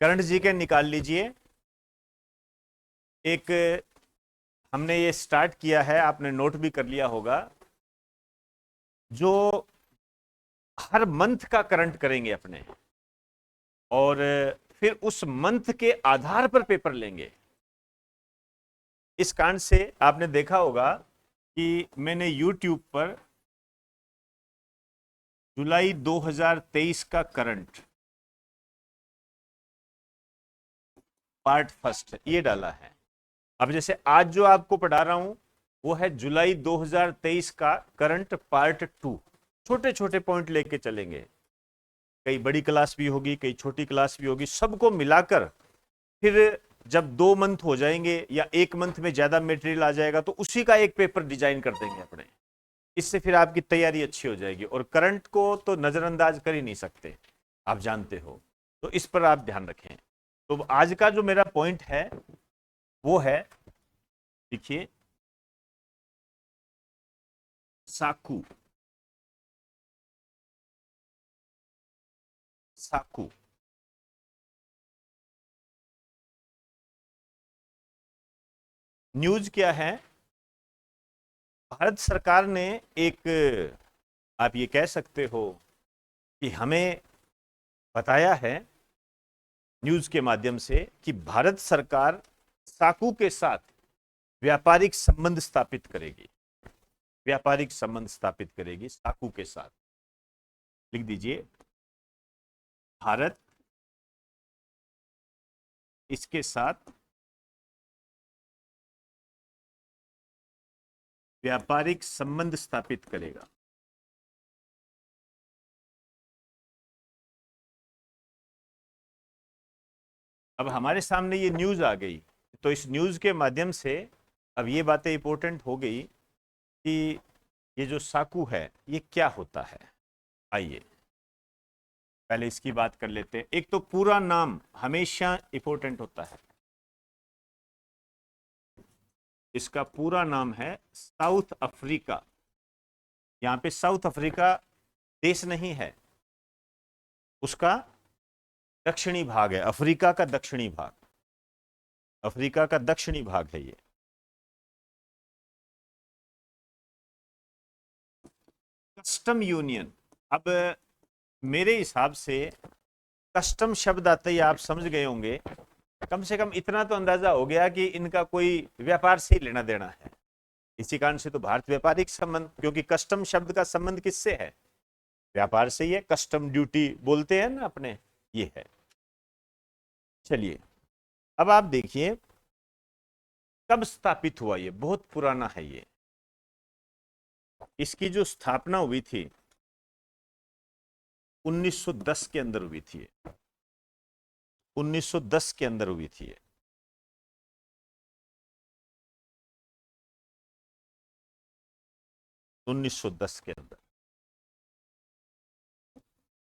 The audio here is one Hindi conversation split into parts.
करंट जी के निकाल लीजिए। एक हमने ये स्टार्ट किया है, आपने नोट भी कर लिया होगा, जो हर मंथ का करंट करेंगे अपने, और फिर उस मंथ के आधार पर पेपर लेंगे। इस कांड से आपने देखा होगा कि मैंने YouTube पर जुलाई 2023 का करंट पार्ट फर्स्ट ये डाला है। अब जैसे आज जो आपको पढ़ा रहा हूं वो है जुलाई 2023 का करंट पार्ट टू। छोटे छोटे पॉइंट लेके चलेंगे, कई बड़ी क्लास भी होगी, कई छोटी क्लास भी होगी, सबको मिलाकर फिर जब 2 मंथ हो जाएंगे या 1 मंथ में ज्यादा मटेरियल आ जाएगा तो उसी का एक पेपर डिजाइन कर देंगे अपने। इससे फिर आपकी तैयारी अच्छी हो जाएगी, और करंट को तो नजरअंदाज कर ही नहीं सकते, आप जानते हो। तो इस पर आप ध्यान रखें। तो आज का जो मेरा पॉइंट है वो है, देखिए, साकू। साकू न्यूज क्या है? भारत सरकार ने एक, आप ये कह सकते हो कि हमें बताया है न्यूज के माध्यम से कि भारत सरकार साकू के साथ व्यापारिक संबंध स्थापित करेगी। व्यापारिक संबंध स्थापित करेगी साकू के साथ। लिख दीजिए, भारत इसके साथ व्यापारिक संबंध स्थापित करेगा। अब हमारे सामने ये न्यूज आ गई, तो इस न्यूज के माध्यम से अब ये बातें इंपॉर्टेंट हो गई कि ये जो साकू है ये क्या होता है। आइए पहले इसकी बात कर लेते हैं। एक तो पूरा नाम हमेशा इंपॉर्टेंट होता है। इसका पूरा नाम है साउथ अफ्रीका। यहां पे साउथ अफ्रीका देश नहीं है, उसका दक्षिणी भाग है, अफ्रीका का दक्षिणी भाग। अफ्रीका का दक्षिणी भाग है ये। Custom union. अब मेरे हिसाब से कस्टम शब्द आते ही आप समझ गए होंगे, कम से कम इतना तो अंदाजा हो गया कि इनका कोई व्यापार से ही लेना देना है। इसी कारण से तो भारत व्यापारिक संबंध, क्योंकि कस्टम शब्द का संबंध किससे है? व्यापार से ही है। कस्टम ड्यूटी बोलते हैं ना अपने, ये है। चलिए अब आप देखिए कब स्थापित हुआ, ये बहुत पुराना है ये। इसकी जो स्थापना हुई थी 1910 के अंदर हुई थी। 1910 के अंदर हुई थी। 1910 के अंदर।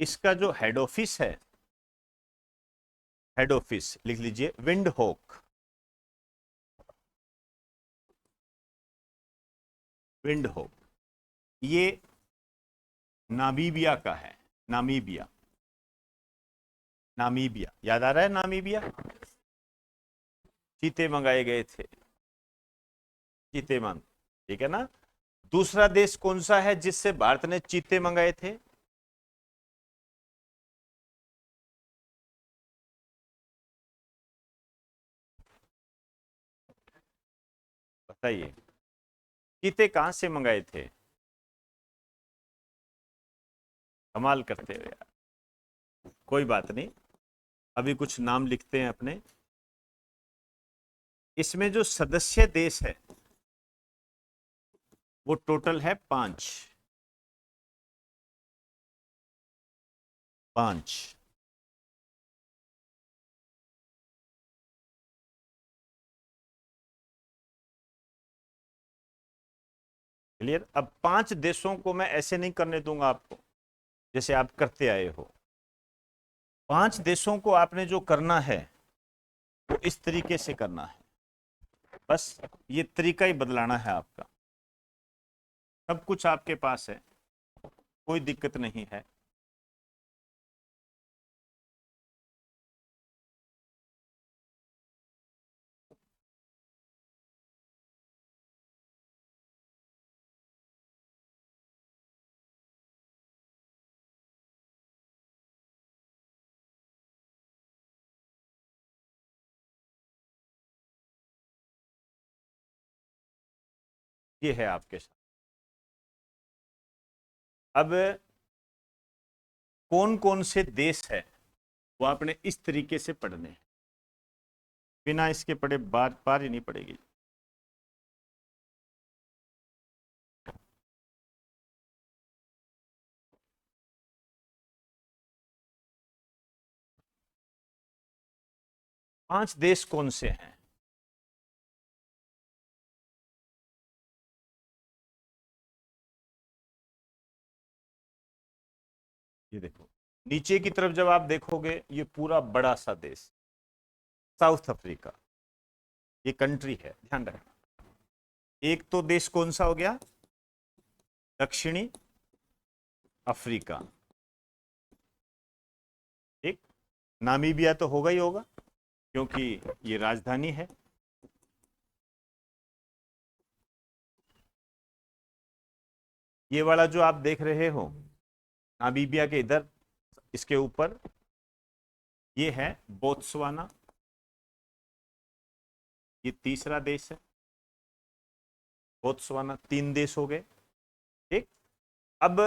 इसका जो हेड ऑफिस है, हेड ऑफिस लिख लीजिए विंड होक। विंड होक ये नामीबिया का है। नामीबिया। नामीबिया याद आ रहा है? नामीबिया चीते मंगाए गए थे। चीते मंग, ठीक है ना। दूसरा देश कौन सा है जिससे भारत ने चीते मंगाए थे? बताइए, चीते कहां से मंगाए थे? कमाल करते हो यार। कोई बात नहीं, अभी कुछ नाम लिखते हैं अपने। इसमें जो सदस्य देश है वो टोटल है 5। 5। क्लियर? अब 5 देशों को मैं ऐसे नहीं करने दूंगा आपको जैसे आप करते आए हो। 5 देशों को आपने जो करना है वो इस तरीके से करना है। बस ये तरीका ही बदलाना है आपका। सब कुछ आपके पास है, कोई दिक्कत नहीं है। ये है आपके साथ। अब कौन कौन से देश है वो आपने इस तरीके से पढ़ने हैं, बिना इसके पढ़े बार बार ही नहीं पड़ेगी। पांच देश कौन से हैं? ये देखो, नीचे की तरफ जब आप देखोगे ये पूरा बड़ा सा देश साउथ अफ्रीका, ये कंट्री है, ध्यान रखना। एक तो देश कौन सा हो गया? दक्षिणी अफ्रीका। एक नामीबिया तो होगा ही होगा क्योंकि ये राजधानी है। ये वाला जो आप देख रहे हो नामीबिया के इधर, इसके ऊपर ये है बोत्सवाना, ये तीसरा देश है बोत्सवाना। तीन देश हो गए। ठीक, अब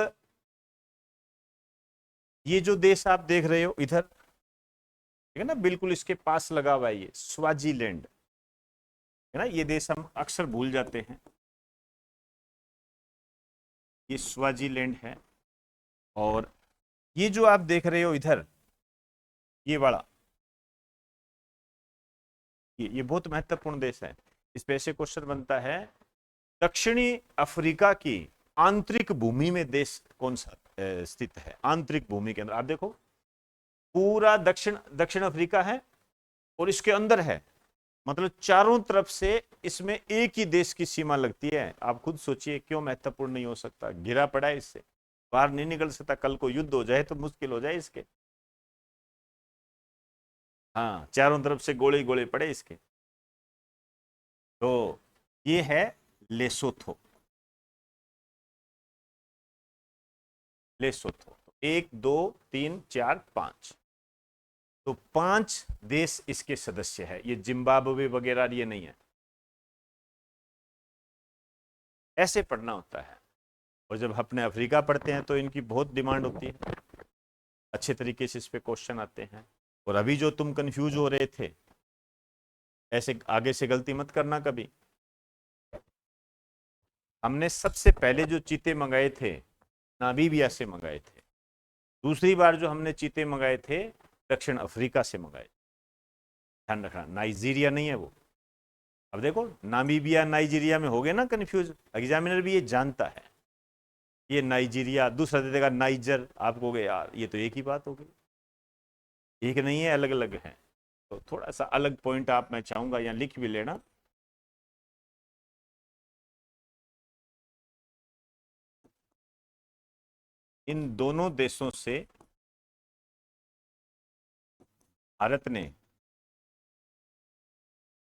ये जो देश आप देख रहे हो इधर, ठीक है ना, बिल्कुल इसके पास लगा हुआ है ये स्वाजीलैंड, है ना। ये देश हम अक्सर भूल जाते हैं, ये स्वाजीलैंड है। और ये जो आप देख रहे हो इधर, ये वाला, ये बहुत महत्वपूर्ण देश है। इस पे ऐसे क्वेश्चन बनता है, दक्षिणी अफ्रीका की आंतरिक भूमि में देश कौन सा स्थित है? आंतरिक भूमि के अंदर आप देखो, पूरा दक्षिण दक्षिण अफ्रीका है और इसके अंदर है, मतलब चारों तरफ से इसमें एक ही देश की सीमा लगती है। आप खुद सोचिए क्यों महत्वपूर्ण नहीं हो सकता? घिरा पड़ा है, इससे बाहर नहीं निकल सकता। कल को युद्ध हो जाए तो मुश्किल हो जाए इसके। हाँ, चारों तरफ से गोले गोले पड़े इसके। तो ये है लेसोथो। लेसोथो एक दो तीन चार पांच, तो पांच देश इसके सदस्य है। ये जिम्बाब्वे वगैरह ये नहीं है। ऐसे पढ़ना होता है। और जब अपने अफ्रीका पढ़ते हैं तो इनकी बहुत डिमांड होती है, अच्छे तरीके से इस पे क्वेश्चन आते हैं। और अभी जो तुम कंफ्यूज हो रहे थे, ऐसे आगे से गलती मत करना कभी। हमने सबसे पहले जो चीते मंगाए थे नामीबिया से मंगाए थे, दूसरी बार जो हमने चीते मंगाए थे दक्षिण अफ्रीका से मंगाए। ध्यान रखना, नाइजीरिया नहीं है वो। अब देखो, नामीबिया नाइजीरिया में हो गए ना कंफ्यूज, एग्जामिनर भी ये जानता है। ये नाइजीरिया, दूसरा दे देगा नाइजर, आप कहोगे यार ये तो एक ही बात हो गई। एक नहीं है, अलग अलग है। तो थोड़ा सा अलग पॉइंट आप, मैं चाहूंगा यहाँ लिख भी लेना। इन दोनों देशों से भारत ने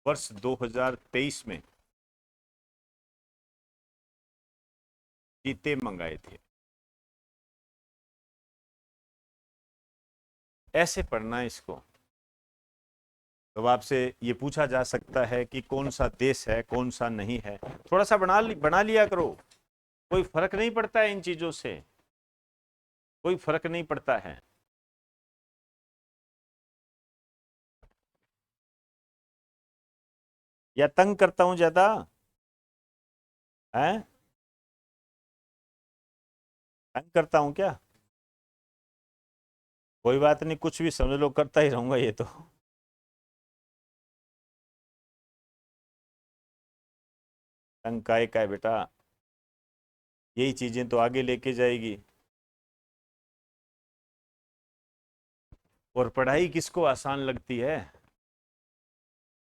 वर्ष 2023 में चीते मंगाए थे। ऐसे पढ़ना है इसको। तो आपसे ये पूछा जा सकता है कि कौन सा देश है कौन सा नहीं है, थोड़ा सा बना लिया करो। कोई फर्क नहीं पड़ता है इन चीजों से, कोई फर्क नहीं पड़ता है। या तंग करता हूं ज्यादा है? तंग करता हूं क्या? कोई बात नहीं, कुछ भी समझ लो, करता ही रहूंगा ये तो। तंग का है बेटा, यही चीजें तो आगे लेके जाएगी। और पढ़ाई किसको आसान लगती है?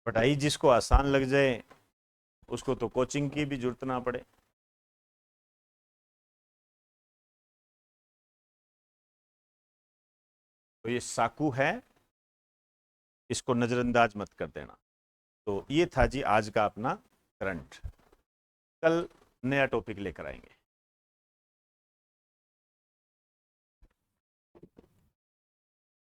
पढ़ाई जिसको आसान लग जाए उसको तो कोचिंग की भी जरूरत ना पड़े। तो ये साकू है, इसको नजरअंदाज मत कर देना। तो ये था जी आज का अपना करंट। कल नया टॉपिक लेकर आएंगे।